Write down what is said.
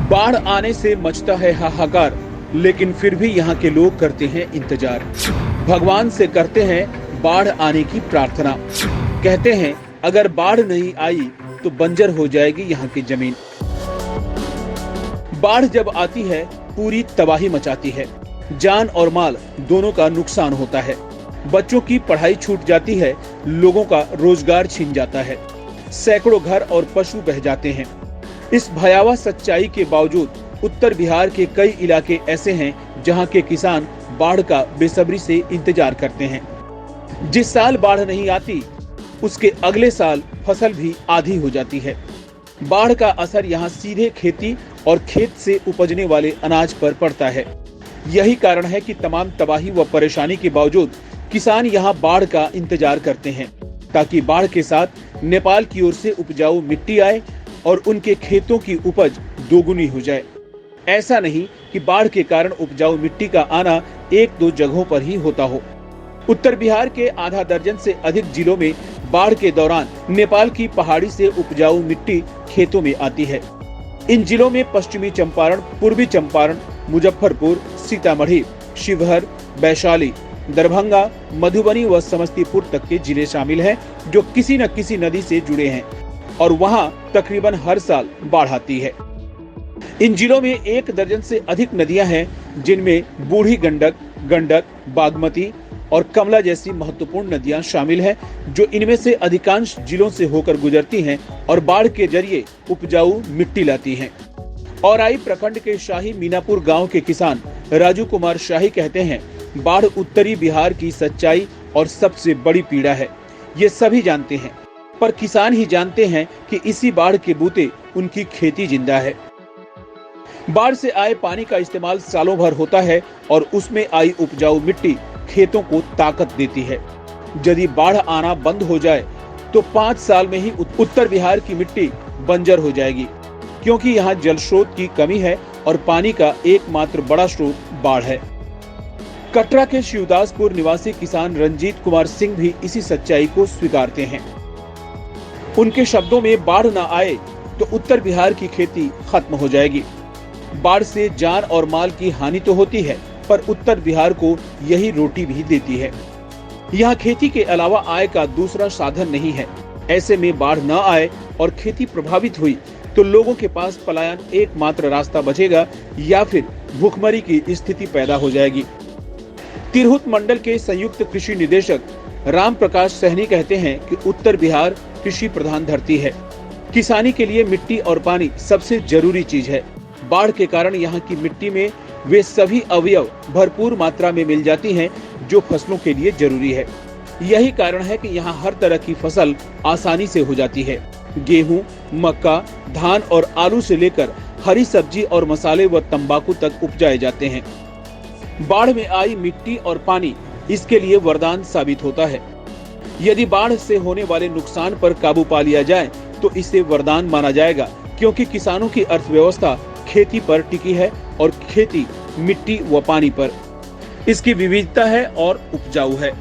बाढ़ आने से मचता है हाहाकार, लेकिन फिर भी यहाँ के लोग करते हैं इंतजार। भगवान से करते हैं बाढ़ आने की प्रार्थना। कहते हैं अगर बाढ़ नहीं आई तो बंजर हो जाएगी यहाँ की जमीन। बाढ़ जब आती है पूरी तबाही मचाती है, जान और माल दोनों का नुकसान होता है। बच्चों की पढ़ाई छूट जाती है, लोगों का रोजगार छिन जाता है, सैकड़ों घर और पशु बह जाते हैं। इस भयावह सच्चाई के बावजूद उत्तर बिहार के कई इलाके ऐसे हैं जहां के किसान बाढ़ का बेसब्री से इंतजार करते हैं। जिस साल बाढ़ नहीं आती उसके अगले साल फसल भी आधी हो जाती है। बाढ़ का असर यहां सीधे खेती और खेत से उपजने वाले अनाज पर पड़ता है। यही कारण है कि तमाम तबाही व परेशानी के बावजूद किसान यहां बाढ़ का इंतजार करते हैं, ताकि बाढ़ के साथ नेपाल की ओर से उपजाऊ मिट्टी आए और उनके खेतों की उपज दोगुनी हो जाए। ऐसा नहीं कि बाढ़ के कारण उपजाऊ मिट्टी का आना एक दो जगहों पर ही होता हो। उत्तर बिहार के आधा दर्जन से अधिक जिलों में बाढ़ के दौरान नेपाल की पहाड़ी से उपजाऊ मिट्टी खेतों में आती है। इन जिलों में पश्चिमी चंपारण, पूर्वी चंपारण, मुजफ्फरपुर, सीतामढ़ी, शिवहर, वैशाली, दरभंगा, मधुबनी व समस्तीपुर तक के जिले शामिल हैं, जो किसी न किसी नदी से जुड़े हैं और वहां तकरीबन हर साल बाढ़ आती है। इन जिलों में 1 दर्जन से अधिक नदियां हैं, जिनमें बूढ़ी गंडक, गंडक, बागमती और कमला जैसी महत्वपूर्ण नदियां शामिल हैं, जो इनमें से अधिकांश जिलों से होकर गुजरती हैं और बाढ़ के जरिए उपजाऊ मिट्टी लाती हैं। औराई प्रखंड के शाही मीनापुर गांव के किसान राजू कुमार शाही कहते हैं, बाढ़ उत्तरी बिहार की सच्चाई और सबसे बड़ी पीड़ा है। ये सभी जानते हैं, पर किसान ही जानते हैं कि इसी बाढ़ के बूते उनकी खेती जिंदा है। बाढ़ से आए पानी का इस्तेमाल सालों भर होता है और उसमें आई उपजाऊ मिट्टी खेतों को ताकत देती है। यदि बाढ़ आना बंद हो जाए तो 5 साल में ही उत्तर बिहार की मिट्टी बंजर हो जाएगी, क्योंकि यहाँ जल स्रोत की कमी है और पानी का एकमात्र बड़ा स्रोत बाढ़ है। कटरा के शिवदासपुर निवासी किसान रंजीत कुमार सिंह भी इसी सच्चाई को स्वीकारते हैं। उनके शब्दों में बाढ़ न आए तो उत्तर बिहार की खेती खत्म हो जाएगी। बाढ़ से जान और माल की हानि तो होती है, पर उत्तर बिहार को यही रोटी भी देती है। यहाँ खेती के अलावा आय का दूसरा साधन नहीं है। ऐसे में बाढ़ न आए और खेती प्रभावित हुई तो लोगों के पास पलायन एकमात्र रास्ता बचेगा या फिर भूखमरी की स्थिति पैदा हो जाएगी। तिरहुत मंडल के संयुक्त कृषि निदेशक राम प्रकाश सहनी कहते हैं कि उत्तर बिहार कृषि प्रधान धरती है। किसानी के लिए मिट्टी और पानी सबसे जरूरी चीज है। बाढ़ के कारण यहाँ की मिट्टी में वे सभी अवयव भरपूर मात्रा में मिल जाती हैं जो फसलों के लिए जरूरी है। यही कारण है कि यहाँ हर तरह की फसल आसानी से हो जाती है। गेहूं, मक्का, धान और आलू से लेकर हरी सब्जी और मसाले व तंबाकू तक उपजाए जाते हैं। बाढ़ में आई मिट्टी और पानी इसके लिए वरदान साबित होता है। यदि बाढ़ से होने वाले नुकसान पर काबू पा लिया जाए तो इसे वरदान माना जाएगा, क्योंकि किसानों की अर्थव्यवस्था खेती पर टिकी है और खेती मिट्टी व पानी पर। इसकी विविधता है और उपजाऊ है।